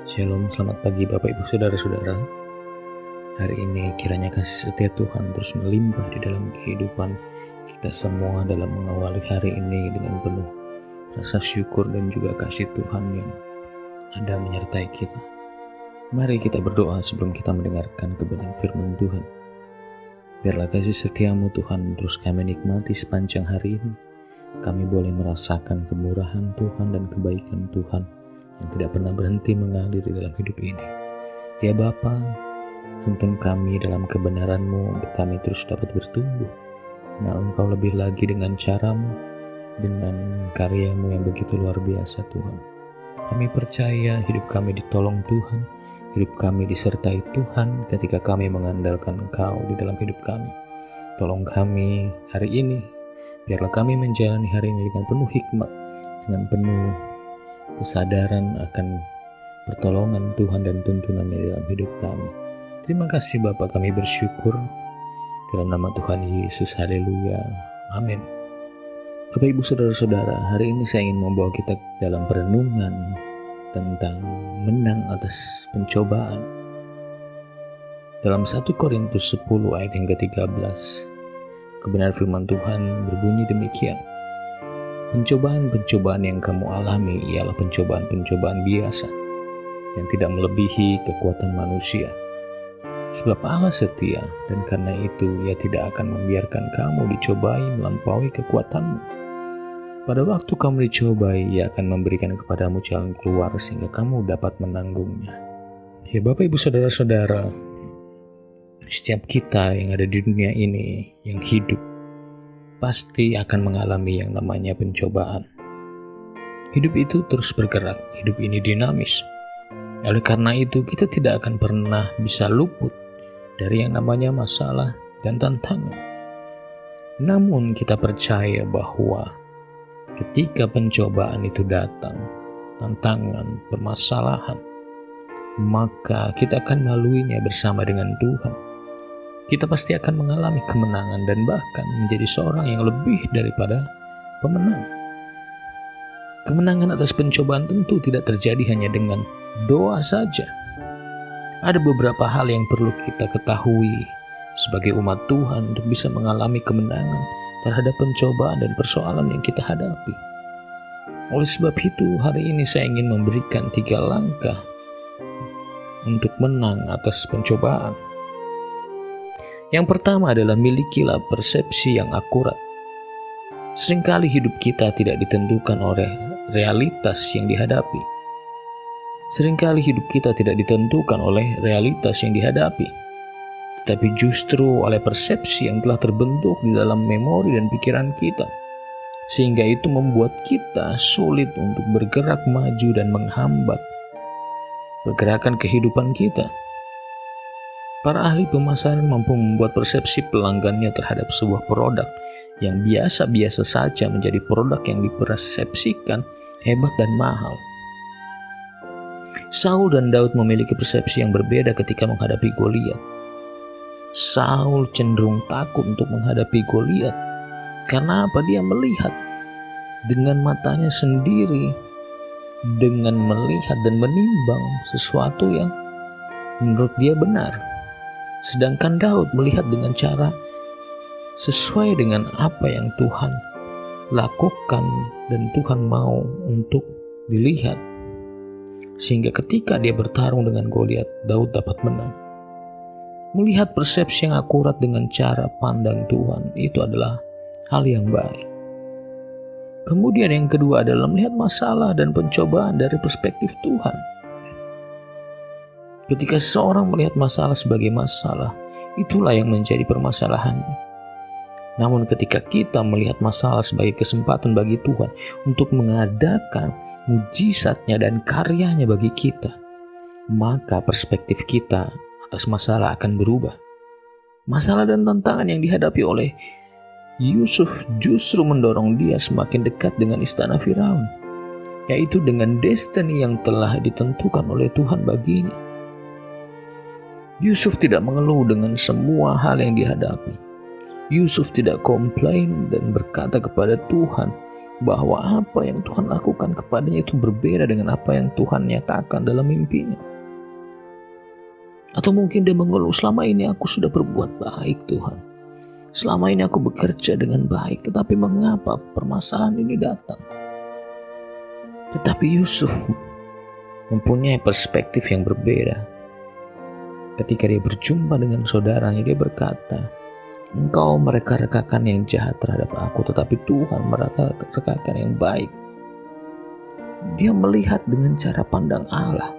Shalom, selamat pagi Bapak Ibu Saudara-saudara. Hari ini kiranya kasih setia Tuhan terus melimpah di dalam kehidupan kita semua dalam mengawali hari ini dengan penuh rasa syukur dan juga kasih Tuhan yang ada menyertai kita. Mari kita berdoa sebelum kita mendengarkan kebenaran firman Tuhan. Biarlah kasih setiamu Tuhan terus kami nikmati sepanjang hari ini. Kami boleh merasakan kemurahan Tuhan dan kebaikan Tuhan yang tidak pernah berhenti mengalir di dalam hidup ini. Ya Bapa, tuntun kami dalam kebenaran-Mu untuk kami terus dapat bertumbuh. Kenal Engkau lebih lagi dengan cara-Mu, dengan karya-Mu yang begitu luar biasa Tuhan. Kami percaya hidup kami ditolong Tuhan, hidup kami disertai Tuhan ketika kami mengandalkan Engkau di dalam hidup kami. Tolong kami hari ini, biarlah kami menjalani hari ini dengan penuh hikmat, dengan penuh kesadaran akan pertolongan Tuhan dan tuntunannya dalam hidup kami. Terima kasih Bapa, kami bersyukur dalam nama Tuhan Yesus. Haleluya. Amin. Bapak Ibu Saudara-saudara, hari ini saya ingin membawa kita dalam perenungan tentang menang atas pencobaan. Dalam 1 Korintus 10 ayat yang ke-13, kebenaran firman Tuhan berbunyi demikian. Pencobaan-pencobaan yang kamu alami ialah pencobaan-pencobaan biasa yang tidak melebihi kekuatan manusia. Sebab Allah setia, dan karena itu Ia tidak akan membiarkan kamu dicobai melampaui kekuatanmu. Pada waktu kamu dicobai, Ia akan memberikan kepadamu jalan keluar sehingga kamu dapat menanggungnya. Ya Bapak Ibu Saudara-saudara, setiap kita yang ada di dunia ini yang hidup pasti akan mengalami yang namanya pencobaan. Hidup itu terus bergerak, hidup ini dinamis. Oleh karena itu, kita tidak akan pernah bisa luput dari yang namanya masalah dan tantangan. Namun kita percaya bahwa ketika pencobaan itu datang, tantangan, permasalahan, maka kita akan melaluinya bersama dengan Tuhan. Kita pasti akan mengalami kemenangan dan bahkan menjadi seorang yang lebih daripada pemenang. Kemenangan atas pencobaan tentu tidak terjadi hanya dengan doa saja. Ada beberapa hal yang perlu kita ketahui sebagai umat Tuhan untuk bisa mengalami kemenangan terhadap pencobaan dan persoalan yang kita hadapi. Oleh sebab itu, hari ini saya ingin memberikan 3 langkah untuk menang atas pencobaan. Yang pertama adalah milikilah persepsi yang akurat. Seringkali hidup kita tidak ditentukan oleh realitas yang dihadapi. Seringkali hidup kita tidak ditentukan oleh realitas yang dihadapi, tetapi justru oleh persepsi yang telah terbentuk di dalam memori dan pikiran kita, sehingga itu membuat kita sulit untuk bergerak maju dan menghambat pergerakan kehidupan kita. Para ahli pemasaran mampu membuat persepsi pelanggannya terhadap sebuah produk yang biasa-biasa saja menjadi produk yang dipersepsikan hebat dan mahal. Saul dan Daud memiliki persepsi yang berbeda ketika menghadapi Goliat. Saul cenderung takut untuk menghadapi Goliat. Karena apa? Dia melihat dengan matanya sendiri, dengan melihat dan menimbang sesuatu yang menurut dia benar. Sedangkan Daud melihat dengan cara sesuai dengan apa yang Tuhan lakukan dan Tuhan mau untuk dilihat. Sehingga ketika dia bertarung dengan Goliat, Daud dapat menang. Melihat persepsi yang akurat dengan cara pandang Tuhan, itu adalah hal yang baik. Kemudian yang kedua adalah melihat masalah dan pencobaan dari perspektif Tuhan. Ketika seseorang melihat masalah sebagai masalah, itulah yang menjadi permasalahannya. Namun ketika kita melihat masalah sebagai kesempatan bagi Tuhan untuk mengadakan mujizatnya dan karyanya bagi kita, maka perspektif kita atas masalah akan berubah. Masalah dan tantangan yang dihadapi oleh Yusuf justru mendorong dia semakin dekat dengan istana Firaun, yaitu dengan destiny yang telah ditentukan oleh Tuhan baginya. Yusuf tidak mengeluh dengan semua hal yang dihadapi. Yusuf tidak komplain dan berkata kepada Tuhan, bahwa apa yang Tuhan lakukan kepadanya itu berbeda dengan apa yang Tuhan nyatakan dalam mimpinya. Atau mungkin dia mengeluh, selama ini aku sudah berbuat baik Tuhan, selama ini aku bekerja dengan baik, tetapi mengapa permasalahan ini datang? Tetapi Yusuf mempunyai perspektif yang berbeda. Ketika dia berjumpa dengan saudaranya, dia berkata, engkau mereka-rekakan yang jahat terhadap aku, tetapi Tuhan mereka-rekakan yang baik. Dia melihat dengan cara pandang Allah.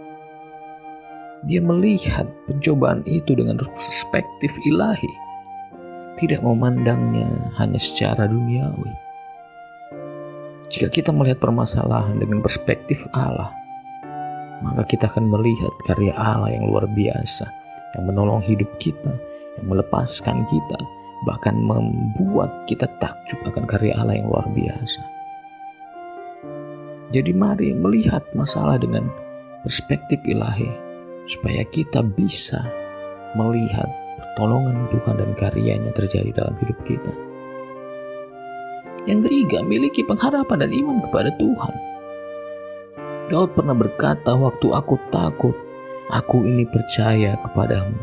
Dia melihat pencobaan itu dengan perspektif ilahi, tidak memandangnya hanya secara duniawi. Jika kita melihat permasalahan dengan perspektif Allah, maka kita akan melihat karya Allah yang luar biasa, yang menolong hidup kita, yang melepaskan kita, bahkan membuat kita takjub akan karya Allah yang luar biasa. Jadi mari melihat masalah dengan perspektif ilahi, supaya kita bisa melihat pertolongan Tuhan dan karyanya terjadi dalam hidup kita. Yang ketiga, miliki pengharapan dan iman kepada Tuhan. Daud pernah berkata, waktu aku takut, aku ini percaya kepadamu.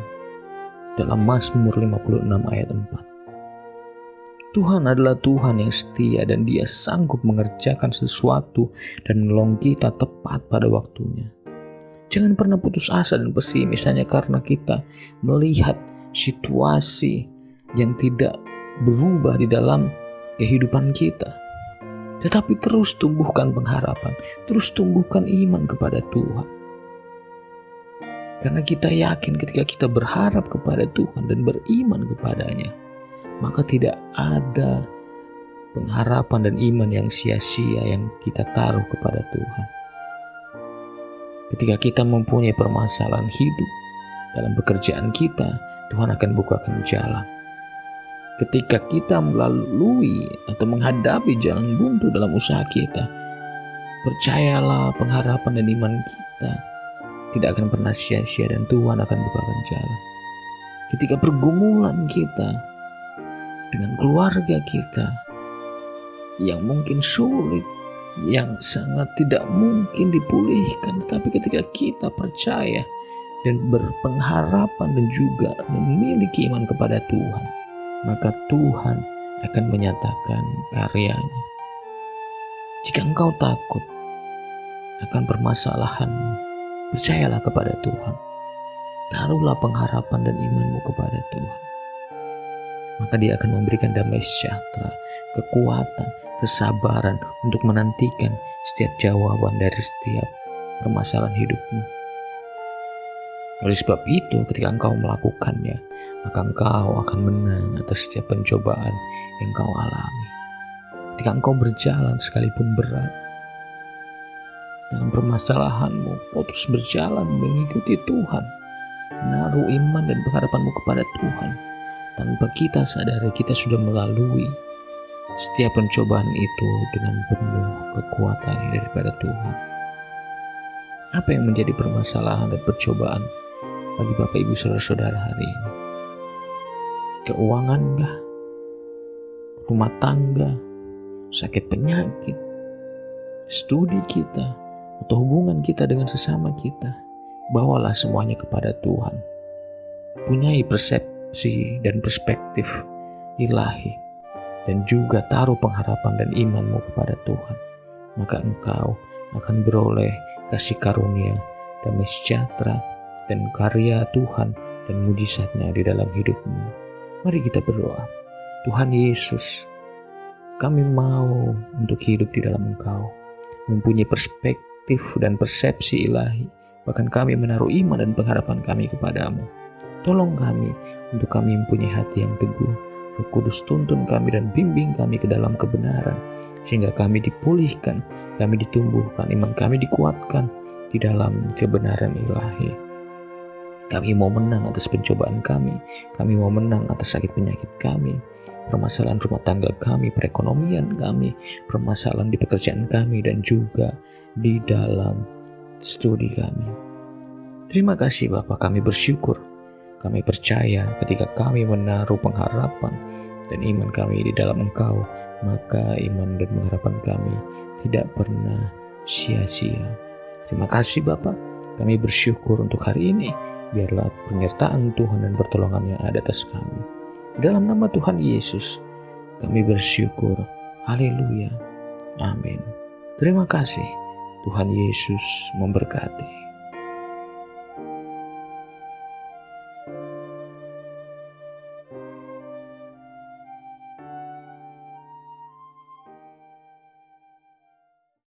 Dalam Mazmur 56 ayat 4. Tuhan adalah Tuhan yang setia dan Dia sanggup mengerjakan sesuatu dan menolong kita tepat pada waktunya. Jangan pernah putus asa dan pesimis hanya karena kita melihat situasi yang tidak berubah di dalam kehidupan kita. Tetapi terus tumbuhkan pengharapan, terus tumbuhkan iman kepada Tuhan. Karena kita yakin ketika kita berharap kepada Tuhan dan beriman kepadanya, maka tidak ada pengharapan dan iman yang sia-sia yang kita taruh kepada Tuhan. Ketika kita mempunyai permasalahan hidup dalam pekerjaan kita, Tuhan akan bukakan jalan. Ketika kita melalui atau menghadapi jalan buntu dalam usaha kita, percayalah pengharapan dan iman kita tidak akan pernah sia-sia dan Tuhan akan bukakan jalan. Ketika pergumulan kita dengan keluarga kita yang mungkin sulit, yang sangat tidak mungkin dipulihkan, tetapi ketika kita percaya dan berpengharapan dan juga memiliki iman kepada Tuhan, maka Tuhan akan menyatakan karyanya. Jika engkau takut akan permasalahanmu, percayalah kepada Tuhan. Taruhlah pengharapan dan imanmu kepada Tuhan. Maka Dia akan memberikan damai sejahtera, kekuatan, kesabaran untuk menantikan setiap jawaban dari setiap permasalahan hidupmu. Oleh sebab itu, ketika engkau melakukannya, maka engkau akan menang atas setiap pencobaan yang engkau alami. Ketika engkau berjalan sekalipun berat dalam permasalahanmu, kau terus berjalan mengikuti Tuhan, menaruh iman dan pengharapanmu kepada Tuhan. Tanpa kita sadari, kita sudah melalui setiap pencobaan itu dengan penuh kekuatan daripada Tuhan. Apa yang menjadi permasalahan dan percobaan bagi Bapak Ibu Saudara-saudara hari ini? Keuangan kah? Rumah tangga? Sakit penyakit? Studi kita? Atau hubungan kita dengan sesama kita? Bawalah semuanya kepada Tuhan. Punyai persepsi dan perspektif ilahi, dan juga taruh pengharapan dan imanmu kepada Tuhan. Maka engkau akan beroleh kasih karunia, damai sejahtera, dan karya Tuhan dan mujizatnya di dalam hidupmu. Mari kita berdoa. Tuhan Yesus, kami mau untuk hidup di dalam Engkau, mempunyai perspektif dan persepsi ilahi, bahkan kami menaruh iman dan pengharapan kami kepadamu. Tolong kami untuk kami mempunyai hati yang teguh. Roh Kudus tuntun kami dan bimbing kami ke dalam kebenaran, sehingga kami dipulihkan, kami ditumbuhkan, iman kami dikuatkan di dalam kebenaran ilahi. Kami mau menang atas pencobaan kami mau menang atas sakit penyakit kami, permasalahan rumah tangga kami, perekonomian kami, permasalahan di pekerjaan kami, dan juga di dalam studi kami. Terima kasih Bapa, kami bersyukur, kami percaya ketika kami menaruh pengharapan dan iman kami di dalam Engkau, maka iman dan pengharapan kami tidak pernah sia-sia. Terima kasih Bapa, kami bersyukur untuk hari ini. Biarlah penyertaan Tuhan dan pertolongan-Nya ada atas kami. Dalam nama Tuhan Yesus, kami bersyukur. Haleluya. Amin. Terima kasih. Tuhan Yesus memberkati.